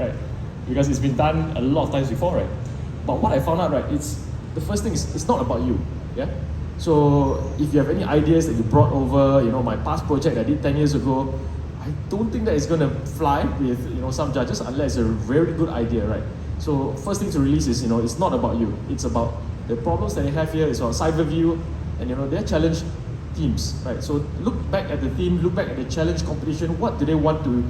right? Because it's been done a lot of times before, right? But what I found out, right, it's the first thing is it's not about you, yeah. So if you have any ideas that you brought over, my past project I did 10 years ago, I don't think that it's going to fly with some judges unless it's a very good idea, right? So first thing to release is it's not about you. It's about the problems that they have here. It's about Cyberview, and their challenge teams, right? So look back at the theme, look back at the challenge competition. What do they want to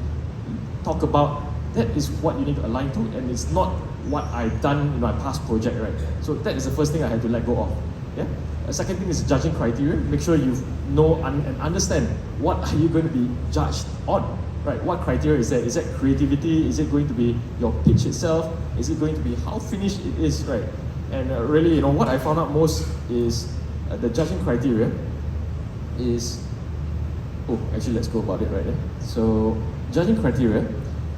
talk about? That is what you need to align to, and it's not what I've done in my past project, right? So that is the first thing I had to let go of. Yeah. The second thing is judging criteria. Make sure you know and understand what are you going to be judged on, right? What criteria is that? Is that creativity? Is it going to be your pitch itself? Is it going to be how finished it is, right? And really, what I found out most is the judging criteria is, actually let's go about it right there. So judging criteria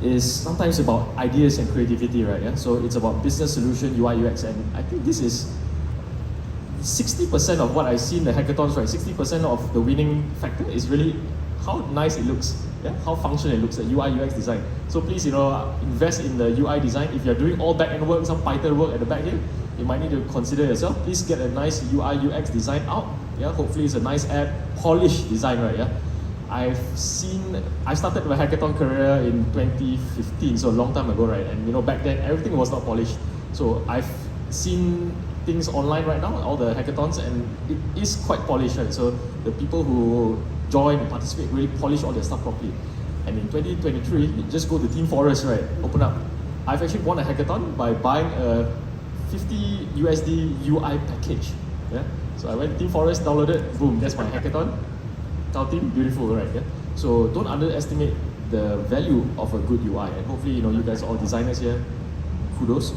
is sometimes about ideas and creativity, right? Yeah. So it's about business solution, UI, UX, and I think this is 60% of what I see in the hackathons, right? 60% of the winning factor is really how nice it looks, yeah? How functional it looks, the UI, UX design. So please, invest in the UI design. If you're doing all back-end work, some Python work at the back here, you might need to consider yourself. Please get a nice UI, UX design out. Yeah, hopefully it's a nice app, polished design, right? Yeah. I started my hackathon career in 2015, so a long time ago, right? And back then everything was not polished. So I've seen things online right now, all the hackathons, and it is quite polished, right? So the people who join and participate really polish all their stuff properly. And in 2023, you just go to Team Forest, right? Open up. I've actually won a hackathon by buying a 50 USD UI package. Yeah. So I went to Team Forest, downloaded, boom, that's my hackathon. Our team, beautiful, right? Yeah. So don't underestimate the value of a good UI, and hopefully, you guys are all designers here. Kudos.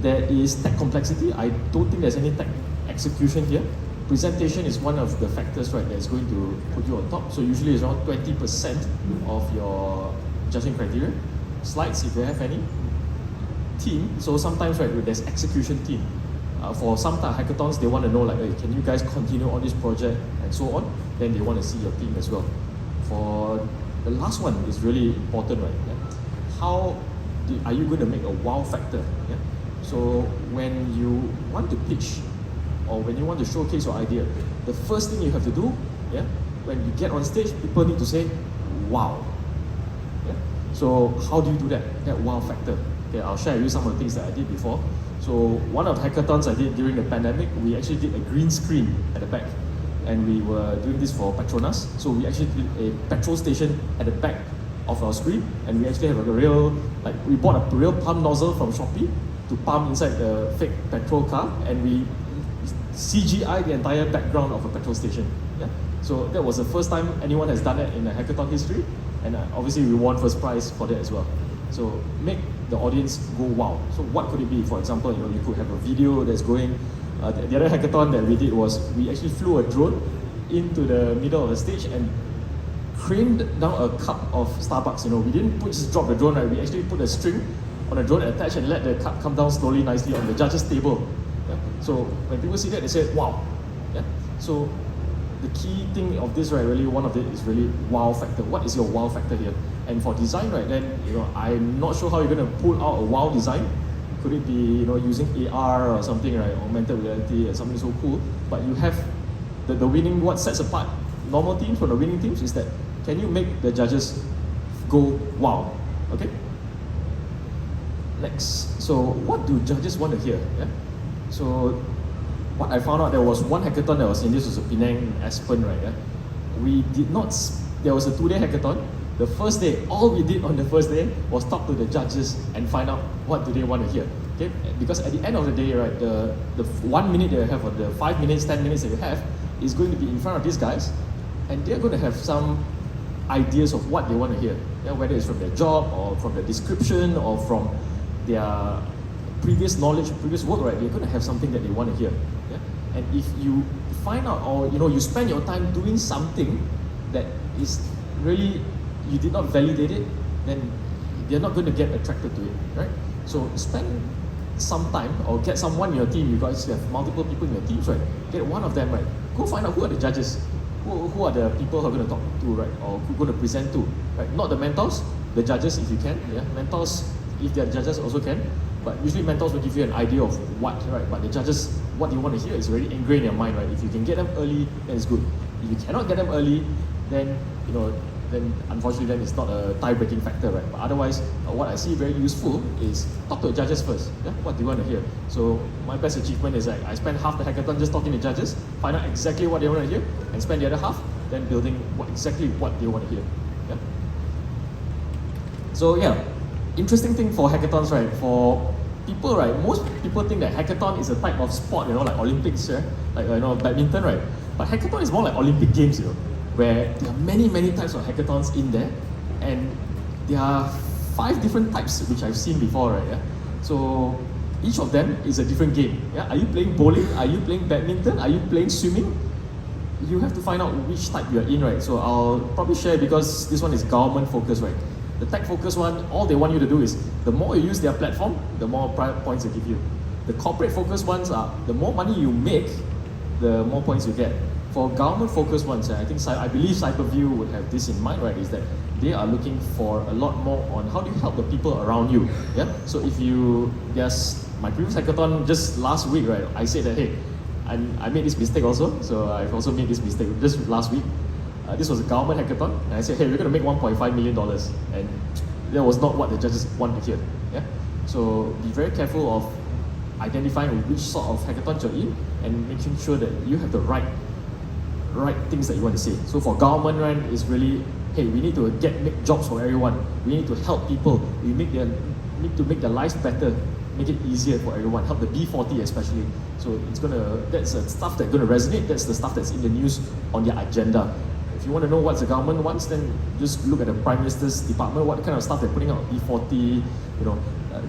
There is tech complexity. I don't think there's any tech execution here. Presentation is one of the factors, right, that's going to put you on top. So usually it's around 20% of your judging criteria. Slides, if you have any. Team. So sometimes, right, there's execution team. For some hackathons, they want to know, like, hey, can you guys continue on this project and so on? Then they want to see your team as well. For the last one is really important, right? Yeah? How are you going to make a wow factor? Yeah? So when you want to pitch or when you want to showcase your idea, the first thing you have to do, yeah, when you get on stage, people need to say, wow. Yeah? So how do you do that wow factor? Okay, I'll share with you some of the things that I did before. So one of the hackathons I did during the pandemic, we actually did a green screen at the back. And we were doing this for Petronas. So we actually did a petrol station at the back of our screen. And we actually have we bought a real pump nozzle from Shopee to pump inside the fake petrol car. And we CGI the entire background of a petrol station. Yeah? So that was the first time anyone has done that in the hackathon history. And obviously we won first prize for that as well. So make the audience go wow. So what could it be? For example, you could have a video that's going. The other hackathon that we did was we actually flew a drone into the middle of the stage and craned down a cup of Starbucks. We didn't just drop the drone, right? We actually put a string on the drone attached and let the cup come down slowly, nicely on the judges' table. Yeah? So when people see that, they say, wow. Yeah? So the key thing of this, right, really one of it is really wow factor. What is your wow factor here? And for design, right, then I'm not sure how you're going to pull out a wow design. Could it be using AR or something, right, augmented reality or something so cool? But you have the winning. What sets apart normal teams from the winning teams is that can you make the judges go wow? Okay. Next, so what do judges want to hear? Yeah. So what I found out, there was one hackathon that was in this was a Penang Aspen, right? Yeah? We did not. There was a 2-day hackathon. The first day, all we did on the first day was talk to the judges and find out what do they want to hear. Okay, because at the end of the day, right, the 1 minute that you have or the 5 minutes, 10 minutes that you have is going to be in front of these guys, and they're going to have some ideas of what they want to hear. Yeah, whether it's from their job or from the description or from their previous knowledge, previous work, right? They're going to have something that they want to hear. Yeah? And if you find out, or you spend your time doing something that is really you did not validate it, then they're not going to get attracted to it, right? So spend some time or get someone in your team. You guys have multiple people in your teams, right? Get one of them, right? Go find out who are the judges, who are the people who are going to talk to, right? Or who are going to present to, right? Not the mentors, the judges if you can, yeah. Mentors, if they're judges, also can. But usually mentors will give you an idea of what, right? But the judges, what you want to hear is already ingrained in your mind, right? If you can get them early, then it's good. If you cannot get them early, then then unfortunately then it's not a tie-breaking factor, right? But otherwise, what I see very useful is talk to the judges first. Yeah? What do you want to hear? So my best achievement is I spend half the hackathon just talking to judges, find out exactly what they want to hear, and spend the other half then building exactly what they want to hear. Yeah? So yeah, interesting thing for hackathons, right? For people, right? Most people think that hackathon is a type of sport, like Olympics, yeah? Like badminton, right? But hackathon is more like Olympic Games, where there are many types of hackathons in there, and there are 5 different types which I've seen before, right? Yeah? So each of them is a different game. Yeah? Are you playing bowling? Are you playing badminton? Are you playing swimming? You have to find out which type you're in, right? So I'll probably share because this one is government focused, right? The tech focused one, all they want you to do is the more you use their platform, the more points they give you. The corporate focused ones are the more money you make, the more points you get. For government-focused ones, I believe Cyberview would have this in mind, right? Is that they are looking for a lot more on how do you help the people around you. Yeah. So if my previous hackathon just last week, right? I said that hey, I made this mistake also. So I've also made this mistake just last week. This was a government hackathon, and I said hey, we're going to make $1.5 million, and that was not what the judges want to hear. Yeah. So be very careful of identifying which sort of hackathon you're in and making sure that you have the right things that you want to say. So for government, right, it's really, hey, we need to make jobs for everyone. We need to help people. We need to make their lives better, make it easier for everyone. Help the B40 especially. So that's the stuff that's gonna resonate. That's the stuff that's in the news on their agenda. If you want to know what the government wants, then just look at the Prime Minister's department. What kind of stuff they're putting out? B40,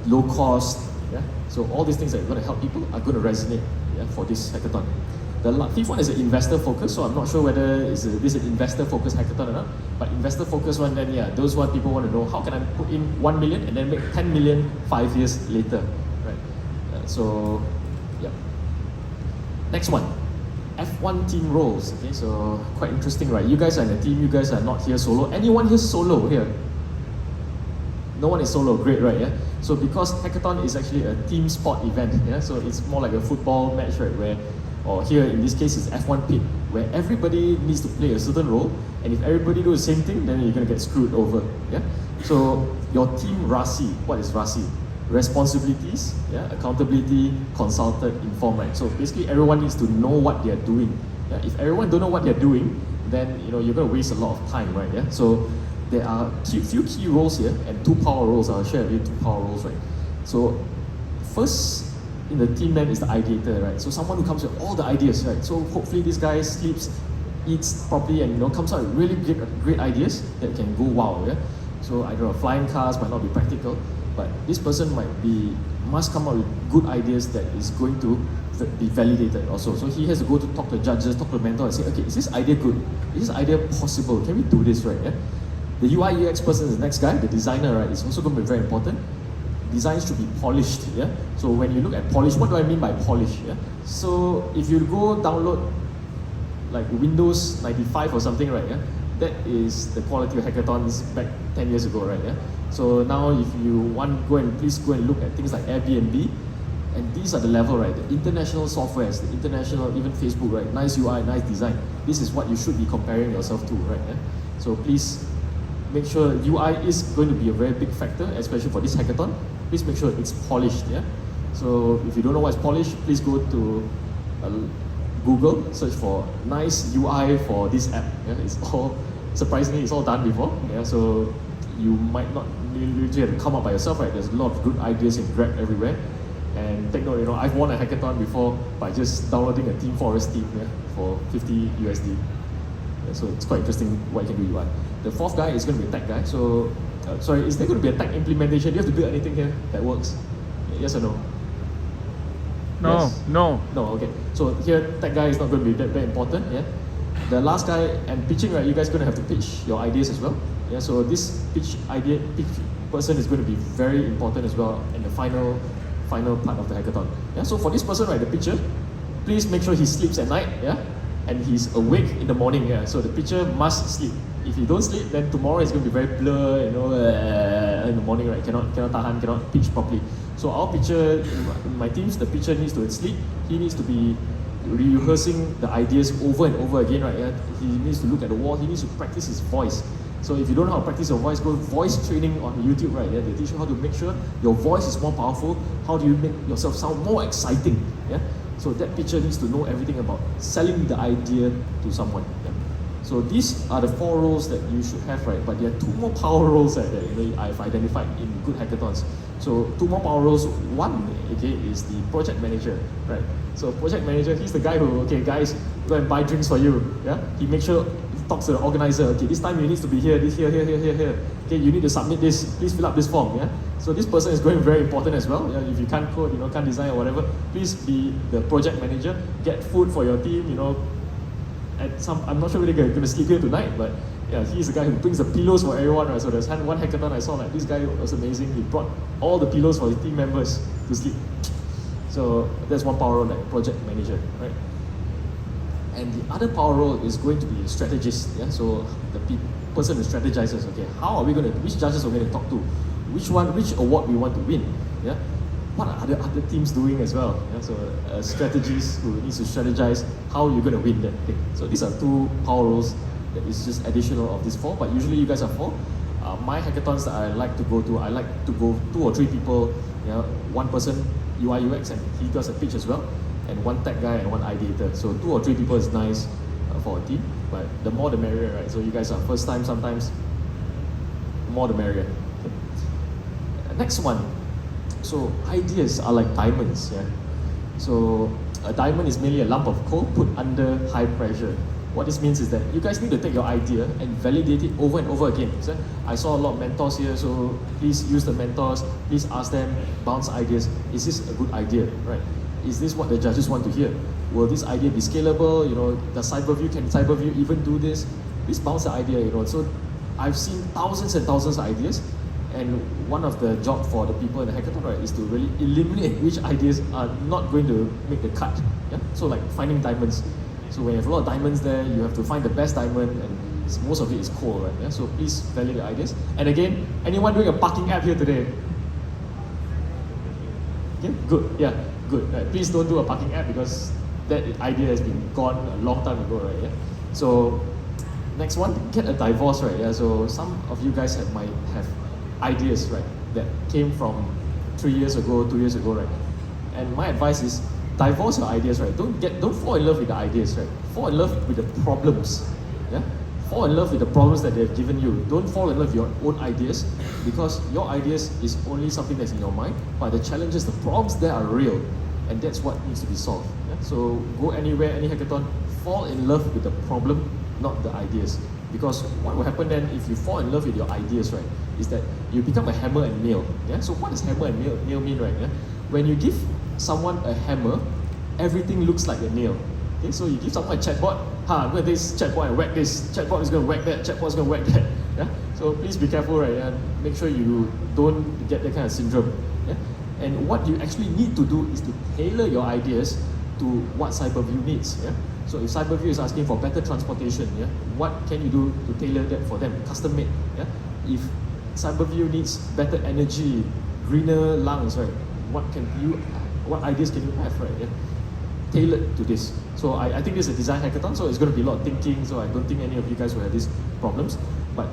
low cost. Yeah. So all these things that are going to help people are going to resonate. Yeah, for this hackathon. The 5th one is an investor focus, so I'm not sure whether this is an investor focused hackathon or not. But investor focused one, then yeah, those one people want to know how can I put in 1 million and then make 10 million 5 years later, right? So yeah. Next one, F1 team roles. Okay, so quite interesting, right? You guys are in a team. You guys are not here solo. Anyone here solo here? No one is solo. Great, right? Yeah. So because hackathon is actually a team sport event, yeah. So it's more like a football match, right? Or here in this case, it's F1 pit, where everybody needs to play a certain role, and if everybody do the same thing, then you're going to get screwed over. Yeah. So your team RASI, what is RASI? Responsibilities, yeah, accountability, consulted, informed. Right? So basically, everyone needs to know what they are doing. Yeah? If everyone don't know what they're doing, then you're going to waste a lot of time, right? Yeah. So there are few key roles here and 2 power roles. I'll share with you 2 power roles, right? So first in the team then is the ideator, right? So someone who comes with all the ideas, right? So hopefully this guy sleeps, eats properly, and comes out with really great ideas that can go wow, yeah. So I don't know, flying cars might not be practical, but this person must come up with good ideas that is going to be validated also. So he has to go to talk to judges, talk to the mentor, and say, okay, is this idea good? Is this idea possible? Can we do this, right? Yeah. The UI UX person is the next guy, the designer, right? Is also going to be very important. Designs should be polished, yeah? So when you look at polish, what do I mean by polish, yeah? So if you go download like Windows 95 or something, right, yeah? That is the quality of hackathons back 10 years ago, right, yeah? So now if you want, please go and look at things like Airbnb, and these are the level, right? The international softwares, the international, even Facebook, right? Nice UI, nice design. This is what you should be comparing yourself to, right, yeah? So please make sure UI is going to be a very big factor, especially for this hackathon. Please make sure it's polished, yeah? So if you don't know what's polished, please go to Google, search for nice UI for this app. Yeah? It's all, surprisingly, it's all done before. Yeah? So you might not literally have to come up by yourself, right? There's a lot of good ideas in Grab everywhere. And take note, I've won a hackathon before by just downloading a Team Forest theme, yeah, for 50 USD. Yeah, so it's quite interesting what you can do UI. The 4th guy is going to be a tech guy. So, sorry, is there going to be a tech implementation? Do you have to build anything here that works? Yes or no? No, yes? no. No, okay. So here, tech guy is not going to be that very important, yeah? The last guy, and pitching, right, you guys are going to have to pitch your ideas as well. Yeah, so this pitch person is going to be very important as well in the final part of the hackathon. Yeah, so for this person, right, the pitcher, please make sure he sleeps at night, yeah? And he's awake in the morning, yeah? So the pitcher must sleep. if you don't sleep, then tomorrow is going to be very blur, in the morning, right? Cannot tahan, cannot pitch properly. So our pitcher, in my teams, the pitcher needs to sleep. He needs to be rehearsing the ideas over and over again, right? Yeah? He needs to look at the wall. He needs to practice his voice. So if you don't know how to practice your voice, go voice training on YouTube, right? Yeah, they teach you how to make sure your voice is more powerful. How do you make yourself sound more exciting? Yeah. So that pitcher needs to know everything about selling the idea to someone. Yeah? So these are the 4 roles that you should have, right? But there are 2 more power roles that I've identified in good hackathons. So 2 more power roles. One, okay, is the project manager, right? So project manager, he's the guy who, okay, guys, go and buy drinks for you. Yeah, he makes sure he talks to the organizer. Okay, this time you need to be here, this here. Okay, you need to submit this. Please fill up this form. Yeah. So this person is going very important as well. Yeah? If you can't code, can't design or whatever, please be the project manager. Get food for your team. I'm not sure whether they're going to sleep here tonight, but yeah, he's the guy who brings the pillows for everyone. Right? So there's one hackathon I saw, like this guy was amazing. He brought all the pillows for his team members to sleep. So that's one power role, like project manager, right? And the other power role is going to be strategist. Yeah, so the person who strategizes. Okay, which judges are we going to talk to? Which award we want to win? Yeah, what are other teams doing as well? Yeah, so a strategist who needs to strategize how you're going to win that thing. So these are 2 power roles that is just additional of these 4. But usually you guys are 4. My hackathons that I like to go to, I like to go 2 or 3 people. One person UI UX and he does a pitch as well, and 1 tech guy and 1 ideator. So 2 or 3 people is nice for a team, but the more the merrier, right? So you guys are first time, sometimes more the merrier. Okay. Next one. So ideas are like diamonds. Yeah. So a diamond is merely a lump of coal put under high pressure. What this means is that you guys need to take your idea and validate it over and over again. So I saw a lot of mentors here, so please use the mentors, please ask them, bounce ideas. Is this a good idea, right? Is this what the judges want to hear? Will this idea be scalable? Can Cyberview even do this? Please bounce the idea, So I've seen thousands and thousands of ideas, and one of the job for the people in the hackathon, right, is to really eliminate which ideas are not going to make the cut. Yeah? So like finding diamonds. So when you have a lot of diamonds there, you have to find the best diamond, and most of it is coal, right? Yeah? So please validate the ideas. And again, anyone doing a parking app here today? Okay, good, yeah, good. Right. Please don't do a parking app because that idea has been gone a long time ago, right? Yeah. So next one, get a divorce, right? Yeah. So some of you guys might have ideas, right, that came from 3 years ago, 2 years ago, right? And my advice is, divorce your ideas, right? Don't fall in love with the ideas, right? Fall in love with the problems. Yeah? Fall in love with the problems that they've given you. Don't fall in love with your own ideas, because your ideas is only something that's in your mind, but the challenges, the problems there are real, and that's what needs to be solved. Yeah? So go anywhere, any hackathon, fall in love with the problem, not the ideas. Because what will happen then if you fall in love with your ideas, right, is that you become a hammer and nail. Yeah? So what does hammer and nail mean, right? Yeah? When you give someone a hammer, everything looks like a nail. Okay, so you give someone a chatbot, I'm going to this chatbot and whack this, chatbot is going to whack that, chatbot is going to whack that. Yeah? So please be careful, right? And make sure you don't get that kind of syndrome. Yeah? And what you actually need to do is to tailor your ideas to what Cyberview needs. Yeah? So if Cyberview is asking for better transportation, yeah, what can you do to tailor that for them, custom made? Yeah? If Cyberview needs better energy, greener lungs, right? What ideas can you have, right? Yeah? Tailored to this. So I think this is a design hackathon, so it's going to be a lot of thinking, so I don't think any of you guys will have these problems. But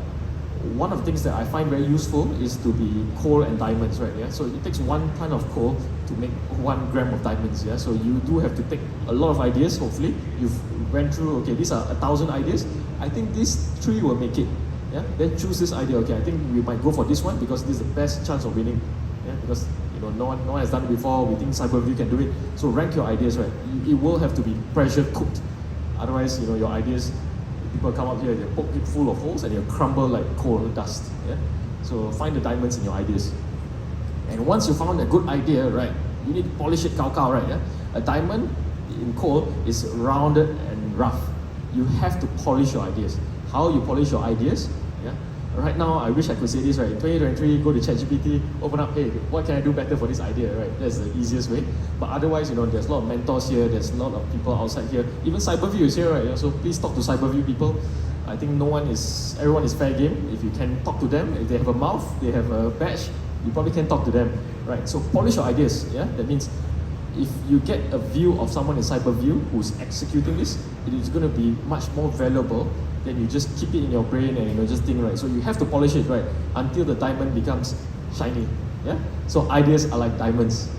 one of the things that I find very useful is to be coal and diamonds, right? Yeah. So it takes 1 ton of coal to make 1 gram of diamonds. Yeah. So you do have to take a lot of ideas. Hopefully, you've went through. Okay, these are 1,000 ideas. I think these 3 will make it. Yeah. Then choose this idea. Okay, I think we might go for this one because this is the best chance of winning. Yeah. Because no one has done it before. We think Cyberview can do it. So rank your ideas, right? It will have to be pressure cooked. Otherwise, your ideas, people come up here, they poke it full of holes and they'll crumble like coal dust. Yeah? So find the diamonds in your ideas. And once you found a good idea, right, you need to polish it cow, right? Yeah? A diamond in coal is rounded and rough. You have to polish your ideas. How you polish your ideas? Yeah? Right now, I wish I could say this, right? In 2023, go to ChatGPT, open up, hey, what can I do better for this idea, right? That's the easiest way. But otherwise, there's a lot of mentors here, there's a lot of people outside here. Even Cyberview is here, right? So please talk to Cyberview people. I think everyone is fair game. If you can talk to them, if they have a mouth, they have a badge, you probably can talk to them, right? So polish your ideas, yeah? That means if you get a view of someone in Cyberview who's executing this, it is going to be much more valuable than you just keep it in your brain and just think, right? So you have to polish it, right? Until the diamond becomes shiny, yeah? So ideas are like diamonds.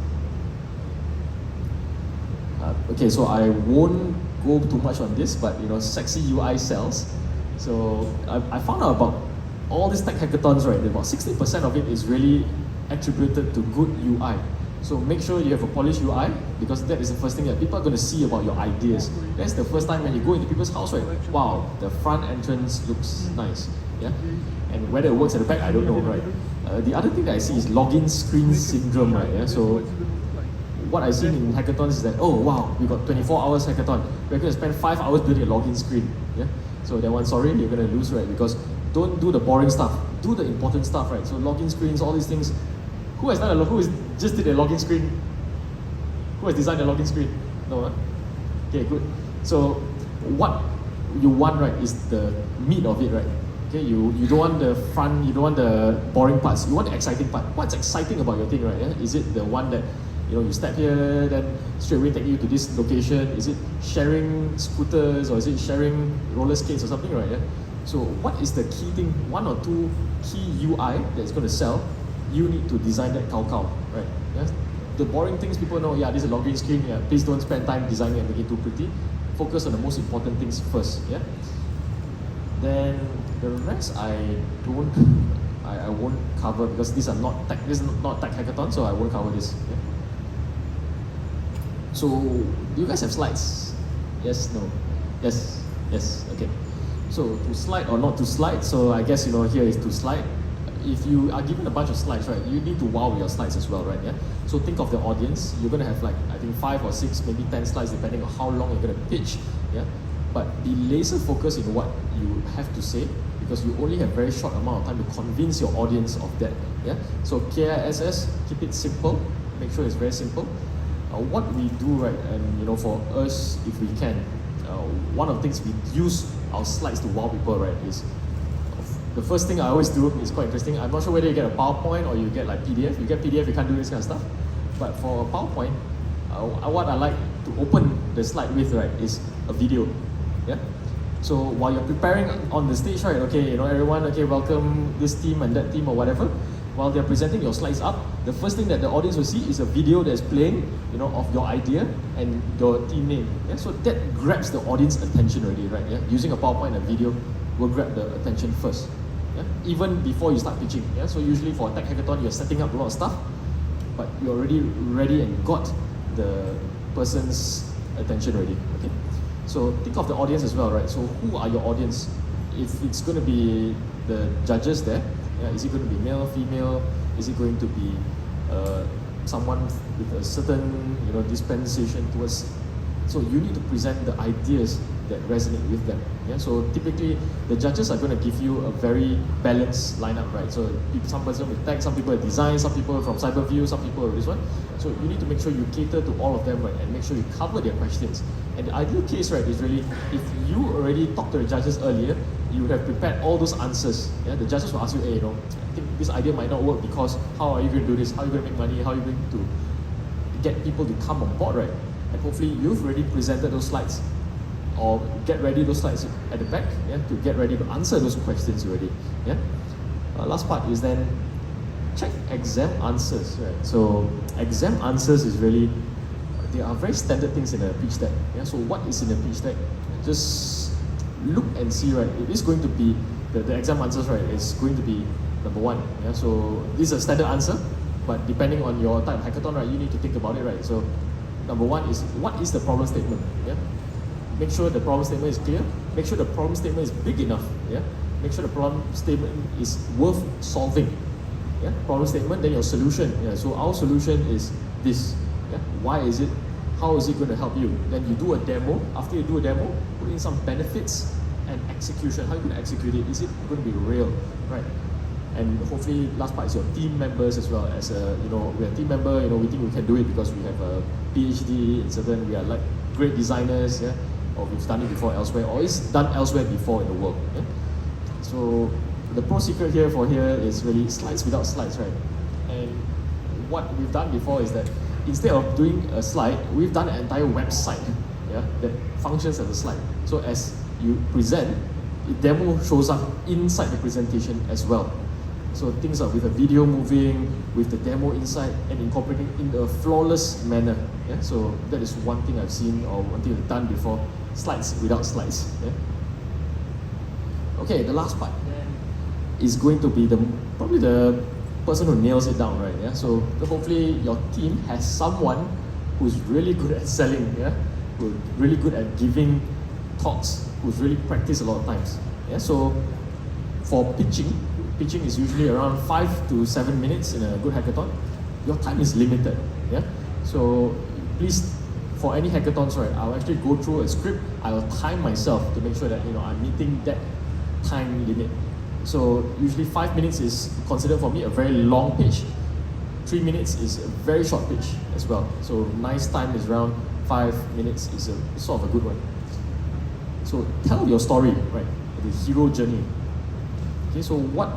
Okay, so I won't go too much on this, but sexy UI sells. So I found out about all these tech hackathons, right? About 60% of it is really attributed to good UI. So make sure you have a polished UI, because that is the first thing that people are going to see about your ideas. That's the first time when you go into people's house, right? Wow, the front entrance looks nice, yeah? And whether it works at the back, I don't know, right? The other thing that I see is login screen syndrome, right? Yeah? So what I've seen in hackathons is that, oh wow, we got 24 hours hackathon. We're going to spend 5 hours building a login screen, yeah? So that one, sorry, you're going to lose, right? Because don't do the boring stuff, do the important stuff, right? So login screens, all these things. Who has just did a login screen? Who has designed a login screen? No, huh? Okay, good. So what you want, right, is the meat of it, right? Okay, you don't want the fun, you don't want the boring parts, you want the exciting part. What's exciting about your thing, right? Yeah? Is it the one that you step here, then straight away take you to this location? Is it sharing scooters, or is it sharing roller skates or something, right? Yeah? So what is the key thing, one or two key UI that's going to sell? You need to design that cow, right? Yeah? The boring things people know, yeah, this is a login screen, yeah, please don't spend time designing and making it too pretty. Focus on the most important things first, yeah? Then the rest I won't cover, because this is not tech hackathon, so I won't cover this. Yeah? So, do you guys have slides? Yes, no? Yes, okay. So, to slide or not to slide, so I guess here is to slide. If you are given a bunch of slides, right, you need to wow with your slides as well, right? Yeah. So think of the audience. You're gonna have I think 5 or 6, maybe 10 slides, depending on how long you're gonna pitch. Yeah. But be laser focused in what you have to say, because you only have very short amount of time to convince your audience of that. Yeah. So KISS, keep it simple. Make sure it's very simple. What we do, right, and for us, if we can, one of the things we use our slides to wow people, right, is the first thing I always do is quite interesting. I'm not sure whether you get a PowerPoint or you get PDF. You get PDF, you can't do this kind of stuff. But for a PowerPoint, what I like to open the slide with, right, is a video. Yeah. So while you're preparing on the stage, right, okay, everyone, okay, welcome this team and that team or whatever. While they're presenting your slides up, the first thing that the audience will see is a video that's playing, of your idea and your team name. Yeah. So that grabs the audience attention already, right? Yeah. Using a PowerPoint and a video will grab the attention first. Yeah? Even before you start pitching. Yeah? So usually for a tech hackathon, you're setting up a lot of stuff, but you're already ready and got the person's attention already. Okay? So think of the audience as well, right? So who are your audience? If it's going to be the judges there, yeah, is it going to be male, female? Is it going to be someone with a certain dispensation towards? So you need to present the ideas that resonate with them. Yeah? So typically, the judges are going to give you a very balanced lineup, right? So some person with tech, some people with design, some people from Cyberview, some people with this one. So you need to make sure you cater to all of them, right? And make sure you cover their questions. And the ideal case, right, is really, if you already talked to the judges earlier, you would have prepared all those answers. Yeah? The judges will ask you, hey, I think this idea might not work because how are you going to do this? How are you going to make money? How are you going to get people to come on board, right? And hopefully you've already presented those slides, or get ready those slides at the back, yeah, to get ready to answer those questions already. Yeah. Last part is then check exam answers. Right. So exam answers is really, they are very standard things in a pitch deck. Yeah. So what is in a pitch deck? Just look and see. Right. It is going to be the exam answers. Right. Is going to be number 1. Yeah. So this is a standard answer, but depending on your type of hackathon, right, you need to think about it. Right. So number 1 is, what is the problem statement? Yeah. Make sure the problem statement is clear. Make sure the problem statement is big enough. Yeah. Make sure the problem statement is worth solving. Yeah. Problem statement, then your solution. Yeah. So our solution is this. Yeah. Why is it? How is it going to help you? Then you do a demo. After you do a demo, put in some benefits and execution. How are you going to execute it? Is it going to be real? Right. And hopefully, last part is your team members as well. As a, we're a team member. We think we can do it because we have a PhD in certain. We are like great designers. Yeah. or we've done it before elsewhere, or is done elsewhere before in the world. Yeah? So the pro secret here is really slides without slides, right? And what we've done before is that instead of doing a slide, we've done an entire website, yeah, that functions as a slide. So as you present, the demo shows up inside the presentation as well. So things are with a video moving, with the demo inside, and incorporating in a flawless manner. Yeah? So that is one thing I've seen, or one thing I've done before, slides without slides. Yeah? Okay, the last part is going to be probably the person who nails it down, right? Yeah. So hopefully your team has someone who's really good at selling, yeah, who's really good at giving talks, who's really practiced a lot of times. Yeah. So for pitching is usually around 5 to 7 minutes in a good hackathon. Your time is limited. Yeah. So please, for any hackathons, right, I'll actually go through a script. I'll time myself to make sure that I'm meeting that time limit. So usually 5 minutes is considered for me a very long pitch. 3 minutes is a very short pitch as well. So nice time is around 5 minutes is sort of a good one. So tell your story, right? The hero journey. Okay, so what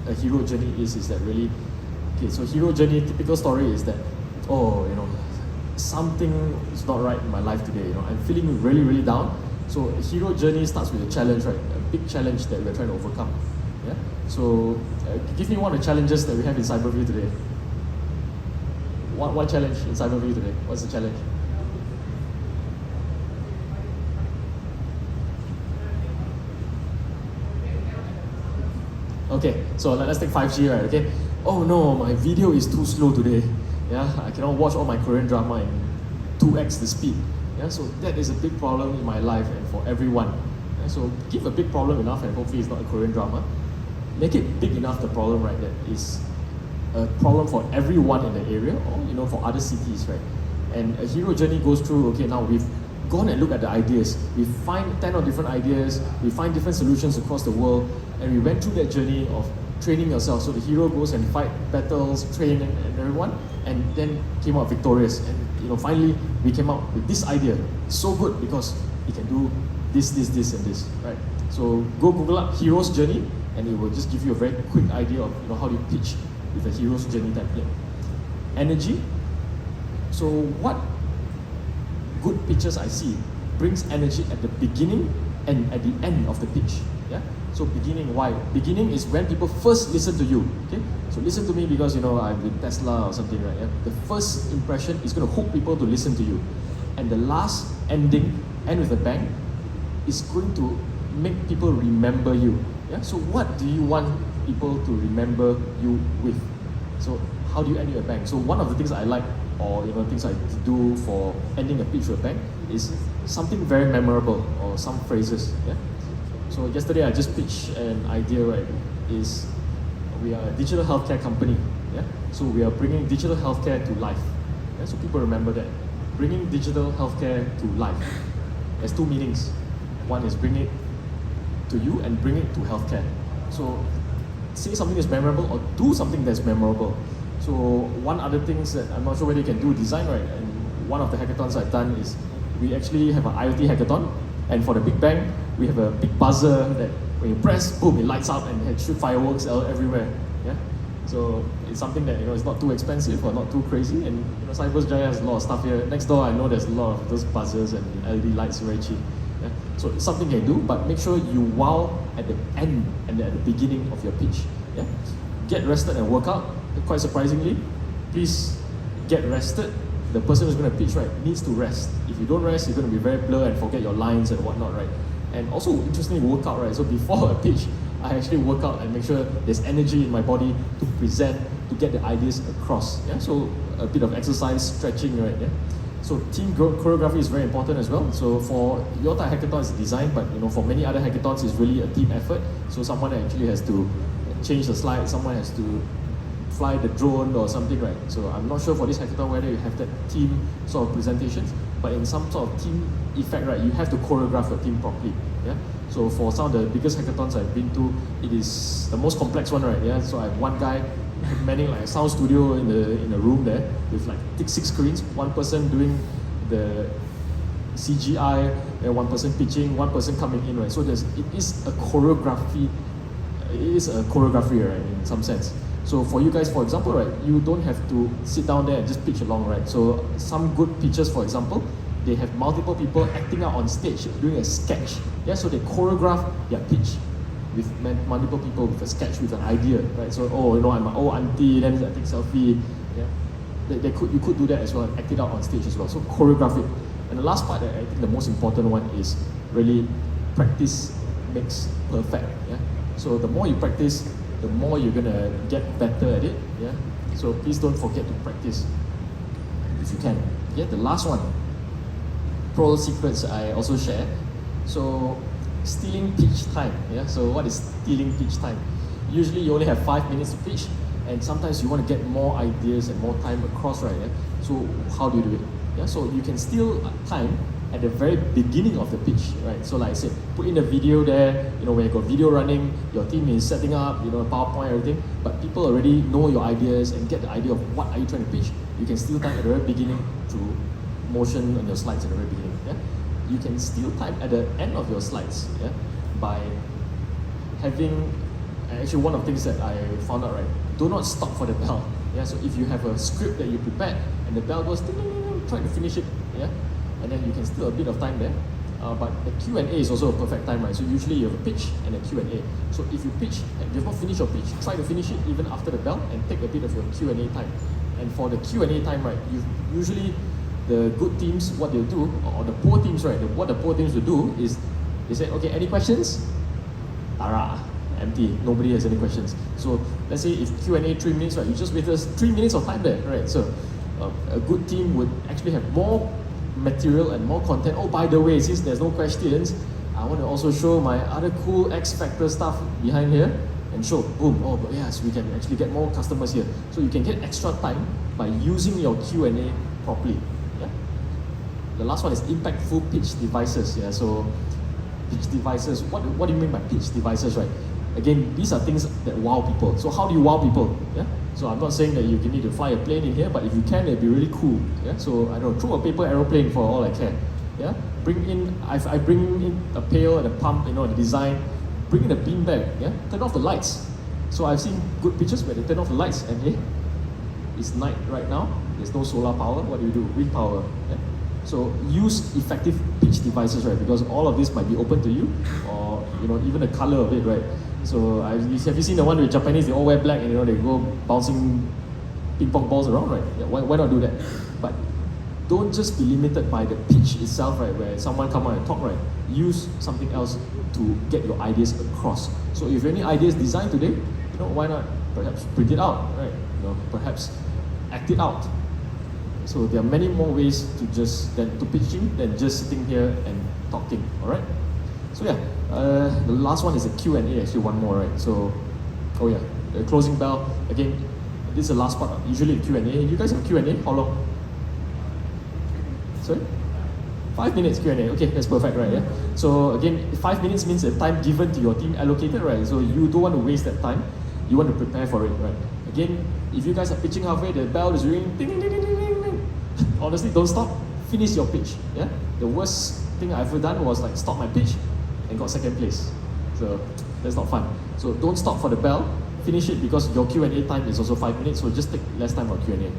a hero journey is that really, okay, so hero journey, typical story is that, something is not right in my life today, I'm feeling really, really down. So a hero journey starts with a challenge, right? A big challenge that we're trying to overcome. Yeah. So give me one of the challenges that we have in Cyberview today. One challenge in Cyberview today. What's the challenge? Okay, so let's take 5G, right? Okay. Oh no, my video is too slow today. Yeah, I cannot watch all my Korean drama in 2x the speed. Yeah, so that is a big problem in my life and for everyone. Yeah, so give a big problem enough, and hopefully it's not a Korean drama. Make it big enough, the problem, right, that is a problem for everyone in the area, or for other cities, right? And a hero journey goes through, okay, now we've gone and looked at the ideas. We find 10 of different ideas, we find different solutions across the world, and we went through that journey of training yourself. So the hero goes and fight battles, train and everyone, and then came out victorious. And finally we came out with this idea. It's so good because it can do this, and this, right? So go Google up hero's journey, and it will just give you a very quick idea of how do you pitch with a hero's journey template. Energy. So what good pitches I see brings energy at the beginning and at the end of the pitch. Yeah. So beginning, why? Beginning is when people first listen to you. Okay. So listen to me because I'm with Tesla or something, right? Yeah? The first impression is going to hook people to listen to you, and the last end with a bang, is going to make people remember you. Yeah. So what do you want people to remember you with? So how do you end with a bang? So one of the things I like, or things I do for ending a pitch with a bang, is something very memorable or some phrases. Yeah. So yesterday I just pitched an idea, right? Is we are a digital healthcare company. Yeah. So we are bringing digital healthcare to life. Yeah. So people remember that, bringing digital healthcare to life. There's two meanings. One is bring it to you and bring it to healthcare. So say something that's memorable or do something that's memorable. So one other things that I'm not sure whether you can do design, right? And one of the hackathons I've done is we actually have an IoT hackathon, and for the Big Bang we have a big buzzer that when you press, boom, it lights up and it shoot fireworks everywhere. Yeah. So it's something that is not too expensive or not too crazy, and Cyber Jaya has a lot of stuff here. Next door I know there's a lot of those buzzers and LED lights, very cheap. Yeah? So it's something you can do, but make sure you wow at the end and at the beginning of your pitch. Yeah? Get rested and work out. Quite surprisingly, please get rested. The person who's going to pitch, right, needs to rest. If you don't rest, you're going to be very blur and forget your lines and whatnot, right? And also, interestingly, work out, right? So before a pitch, I actually work out and make sure there's energy in my body to present, to get the ideas across. Yeah? So a bit of exercise, stretching, right? Yeah? So team choreography is very important as well. So for your type hackathon is designed, but for many other hackathons it's really a team effort. So someone actually has to change the slide, someone has to fly the drone or something, right? So I'm not sure for this hackathon whether you have that team sort of presentations, but in some sort of team effect, right, you have to choreograph your team properly. Yeah. So for some of the biggest hackathons I've been to, it is the most complex one, right? Yeah. So I have one guy manning like a sound studio in a room there with like 6 screens, one person doing the CGI, and one person pitching, one person coming in, right? So it is a choreography. It is a choreography, right, in some sense. So for you guys, for example, right, you don't have to sit down there and just pitch along, right? So some good pitchers, for example, they have multiple people acting out on stage doing a sketch. Yeah, so they choreograph their pitch with multiple people with a sketch, with an idea, right? So, oh, you know, I'm an old auntie, then I take selfie. Yeah, you could do that as well, and act it out on stage as well. So choreograph it. And the last part, I think the most important one is really practice makes perfect. Yeah. So the more you practice, the more you're gonna get better at it. Yeah. So please don't forget to practice if you can. Yeah. The last one, pro secrets I also share. So stealing pitch time. Yeah. So what is stealing pitch time? Usually you only have 5 minutes to pitch, and sometimes you want to get more ideas and more time across, right? Yeah? So how do you do it? Yeah. So you can steal time at the very beginning of the pitch, right? So like I said, put in a video there, you know, when you got video running, your team is setting up, you know, PowerPoint, everything, but people already know your ideas and get the idea of what are you trying to pitch. You can steal time at the very beginning through motion on your slides at the very beginning. Yeah? You can steal time at the end of your slides, yeah, by having, actually one of the things that I found out, right, do not stop for the bell. Yeah, so if you have a script that you prepared and the bell goes, ding, ding, ding, ding, try to finish it, yeah, and then you can steal a bit of time there. But the Q&A is also a perfect time, right? So usually you have a pitch and a Q&A. So if you pitch and you've not finished your pitch, try to finish it even after the bell and take a bit of your Q&A time. And for the Q&A time, right, you usually the good teams, what they'll do, or the poor teams, right, what the poor teams will do is they say, okay, any questions? Tara, empty, nobody has any questions. So let's say if Q&A 3 minutes, right, you just wait 3 minutes of time there, right? So a good team would actually have more material and more content. Oh, by the way, since there's no questions, I want to also show my other cool X Factor stuff behind here and show, boom, oh, but yes, we can actually get more customers here. So you can get extra time by using your Q&A properly. Yeah. The last one is impactful pitch devices. Yeah, so pitch devices, what do you mean by pitch devices, right? Again, these are things that wow people. So how do you wow people? Yeah. So I'm not saying that you need to fly a plane in here, but if you can, it'd be really cool. Yeah. So I don't know, throw a paper aeroplane for all I care. Yeah. Bring in, I bring in a pail and a pump, you know, the design. Bring in a beanbag. Yeah. Turn off the lights. So I've seen good pictures where they turn off the lights and hey, it's night right now. There's no solar power. What do? Wind power. Yeah? So use effective pitch devices, right? Because all of this might be open to you, or you know, even the color of it, right? So have you seen the one with Japanese? They all wear black and you know they go bouncing ping pong balls around, right? Yeah, why not do that? But don't just be limited by the pitch itself, right? Where someone come out and talk, right? Use something else to get your ideas across. So if any ideas designed today, you know, why not perhaps print it out, right? You know, perhaps act it out. So there are many more ways to pitching than just sitting here and talking. All right. So yeah, the last one is a Q&A. Actually, one more, right? So, oh yeah, the closing bell. Again, this is the last part. Usually Q&A. You guys have Q&A? How long? Sorry. 5 minutes Q&A. Okay, that's perfect, right? Yeah. So again, 5 minutes means the time given to your team allocated, right? So you don't want to waste that time. You want to prepare for it, right? Again, if you guys are pitching halfway, the bell is ringing. Ding, ding, ding, ding, ding, ding. Honestly, don't stop. Finish your pitch. Yeah. The worst thing I've ever done was like stop my pitch and got second place. So that's not fun. So don't stop for the bell. Finish it because your Q&A time is also 5 minutes. So just take less time for Q&A.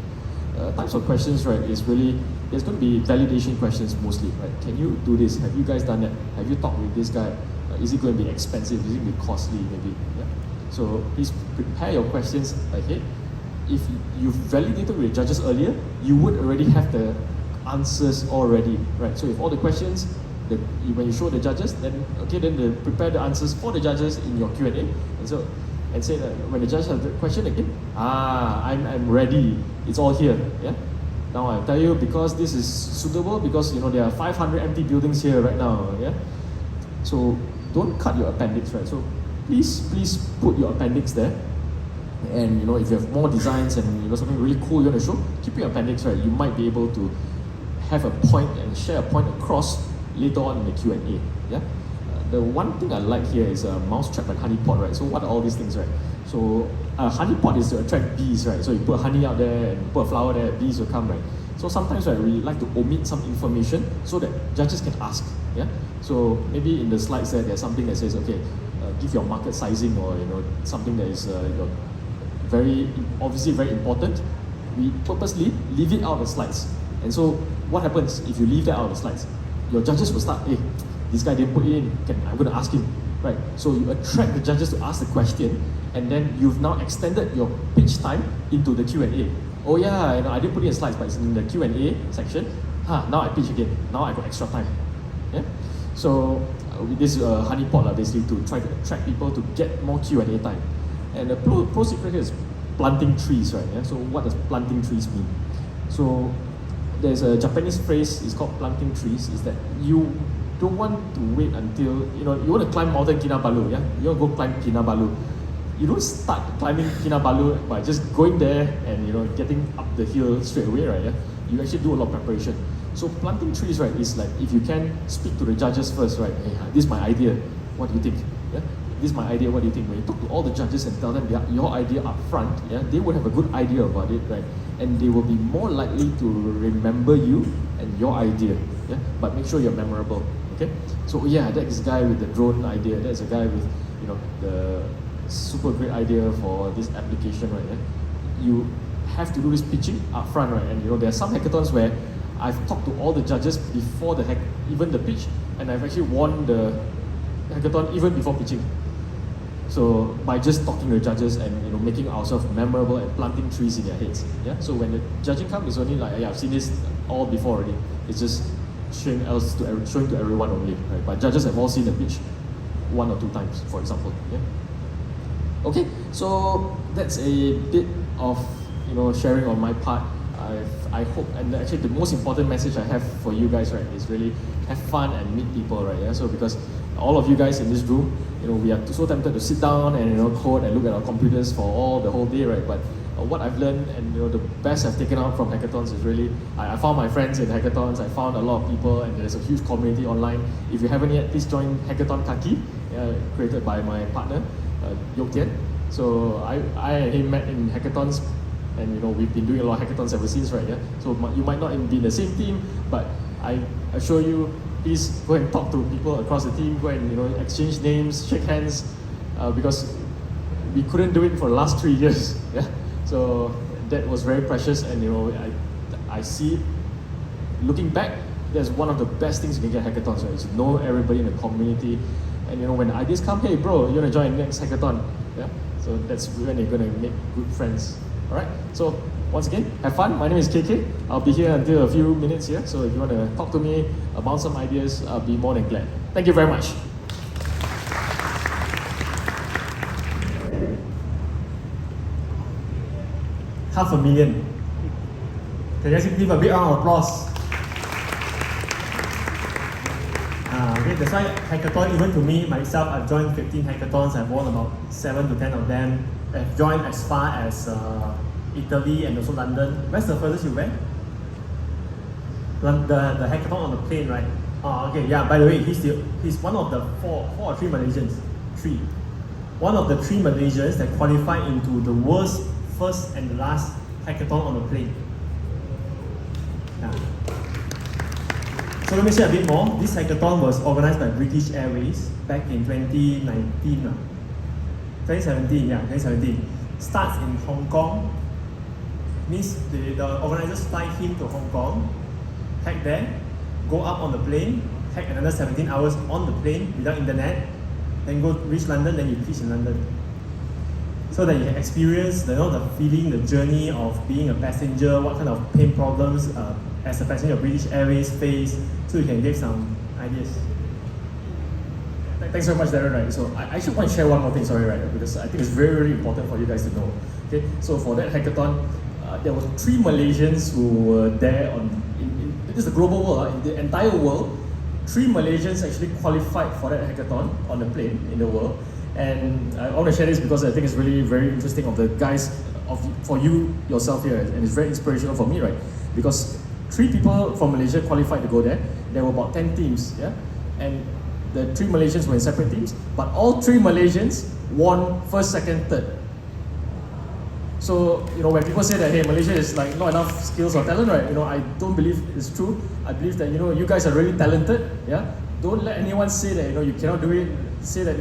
Types of questions, right, is really, there's going to be validation questions mostly, right? Can you do this? Have you guys done that? Have you talked with this guy? Is it going to be expensive? Is it going to be costly, maybe? Yeah. So please prepare your questions ahead. If you've validated with the judges earlier, you would already have the answers already, right? So if all the questions, when you show the judges, then okay, then they prepare the answers for the judges in your Q&A, and say that when the judge has the question again, I'm ready. It's all here. Yeah. Now I tell you because this is suitable because you know there are 500 empty buildings here right now. Yeah. So don't cut your appendix, right? So please put your appendix there. And you know, if you have more designs and you know something really cool you want to show, keep your appendix, right? You might be able to have a point and share a point across later on in the Q&A. Yeah. The one thing I like here is a mousetrap and honeypot, right? So what are all these things, right? So a honeypot is to attract bees, right? So you put honey out there and put a flower there, bees will come, right? So So sometimes right, we like to omit some information so that judges can ask. Yeah. So maybe in the slides there's something that says, okay, give your market sizing, or something that is very obviously very important. We purposely leave it out of the slides. And so what happens if you leave that out of the slides? Your judges will start, hey, this guy didn't put it in, I'm going to ask him. Right? So you attract the judges to ask the question, and then you've now extended your pitch time into the Q&A. Oh yeah, I didn't put it in slides, but it's in the Q&A section. Now I pitch again. Now I got extra time. Yeah? So this is a honeypot basically to try to attract people to get more Q&A time. And the pro secret here is planting trees, right? Yeah? So what does planting trees mean? So there's a Japanese phrase, it's called planting trees, is that you don't want to wait until, you want to climb Mountain Kinabalu, yeah? You want to go climb Kinabalu. You don't start climbing Kinabalu by just going there and, getting up the hill straight away, right? Yeah? You actually do a lot of preparation. So planting trees, right, is like, if you can speak to the judges first, right? Hey, this is my idea, what do you think? Yeah? This is my idea, what do you think? When you talk to all the judges and tell them your idea up front, yeah, they would have a good idea about it, right? And they will be more likely to remember you and your idea, yeah? But make sure you're memorable, okay? So yeah, that's a guy with the drone idea, that's a guy with, the super great idea for this application, right? Yeah? You have to do this pitching up front, right? And there are some hackathons where I've talked to all the judges before even the pitch, and I've actually won the hackathon even before pitching. So by just talking to the judges and making ourselves memorable and planting trees in their heads. Yeah. So when the judging comes, it's only like, yeah, I've seen this all before already. It's just showing to everyone only. Right? But judges have all seen the pitch 1 or 2 times, for example. Yeah. Okay. So that's a bit of sharing on my part. I hope, and actually the most important message I have for you guys, right, is really have fun and meet people, right? Yeah. So because all of you guys in this room, we are so tempted to sit down and code and look at our computers for the whole day, right? But what I've learned and the best I've taken out from hackathons is really I found my friends in hackathons. I found a lot of people, and there's a huge community online. If you haven't yet, please join Hackathon Kaki, created by my partner Yok Tian. So I and him met in hackathons, and we've been doing a lot of hackathons ever since, right? Yeah. So you might not be in the same team, but I assure you, please go and talk to people across the team. Go and exchange names, shake hands, because we couldn't do it for the last 3 years. Yeah. So that was very precious, and I see it. Looking back, that's one of the best things you can get hackathons, right? Is to know everybody in the community, and when ideas come, hey bro, you wanna join the next hackathon? Yeah. So that's when you're gonna make good friends. All right. So once again, have fun. My name is KK. I'll be here until a few minutes here. So if you want to talk to me about some ideas, I'll be more than glad. Thank you very much. $500,000. Can you give a big round of applause? Okay, that's why hackathon, even to me, myself, I've joined 15 hackathons. I've won about 7 to 10 of them. I've joined as far as Italy and also London. Where's the furthest you went? The hackathon on the plane, right? Oh, okay, yeah, by the way, he's one of the 4 or 3 Malaysians. 3. One of the 3 Malaysians that qualified into the world's first and last hackathon on a plane. Yeah. So let me share a bit more. This hackathon was organized by British Airways back in 2019. 2017. Starts in Hong Kong. Means the organizers fly him to Hong Kong, hack there, go up on the plane, hack another 17 hours on the plane without internet, then go reach London, then you pitch in London. So that you can experience the feeling, the journey of being a passenger, what kind of pain problems as a passenger of British Airways face, so you can get some ideas. Thanks very much, Darren. Right. So I actually want to share one more thing, sorry, right? Because I think it's very, very important for you guys to know. Okay. So for that hackathon, there were 3 Malaysians who were there this is the global world, in the entire world. 3 Malaysians actually qualified for that hackathon on the plane in the world. And I want to share this because I think it's really very interesting of the guys, for you yourself here, and it's very inspirational for me, right? Because 3 people from Malaysia qualified to go there. There were about 10 teams, yeah? And the 3 Malaysians were in separate teams, but all 3 Malaysians won first, second, third. So, when people say that, hey, Malaysia is like not enough skills or talent, right? I don't believe it's true. I believe that, you guys are really talented, yeah? Don't let anyone say that, you cannot do it. Say that,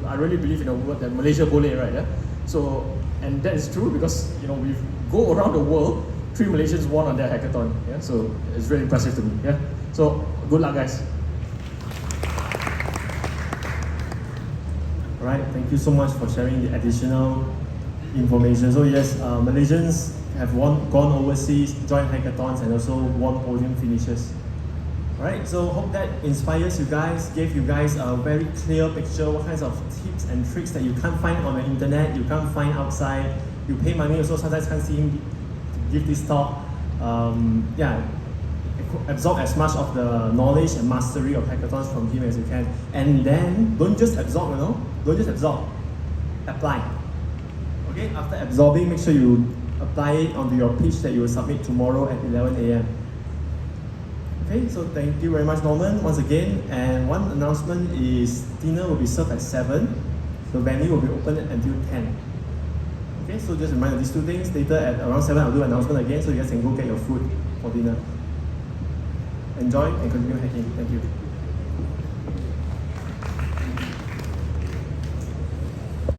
I really believe in a word that Malaysia boleh, right? Yeah? So, and that is true because, we go around the world, 3 Malaysians won on their hackathon, yeah? So, it's really impressive to me, yeah? So, good luck, guys. Alright, thank you so much for sharing the additional information. So yes, Malaysians have gone overseas, joined hackathons, and also won podium finishes. Alright, so hope that inspires you guys, gave you guys a very clear picture what kinds of tips and tricks that you can't find on the internet, you can't find outside. You pay money also, sometimes can't see him give this talk. Absorb as much of the knowledge and mastery of hackathons from him as you can. And then, don't just absorb, don't just absorb, apply. Okay, after absorbing, make sure you apply it onto your pitch that you will submit tomorrow at 11 a.m. Okay, so thank you very much, Norman, once again. And one announcement is dinner will be served at 7. The venue will be open until 10. Okay, so just remember these 2 things. Later at around 7, I'll do an announcement again so you guys can go get your food for dinner. Enjoy and continue hacking. Thank you.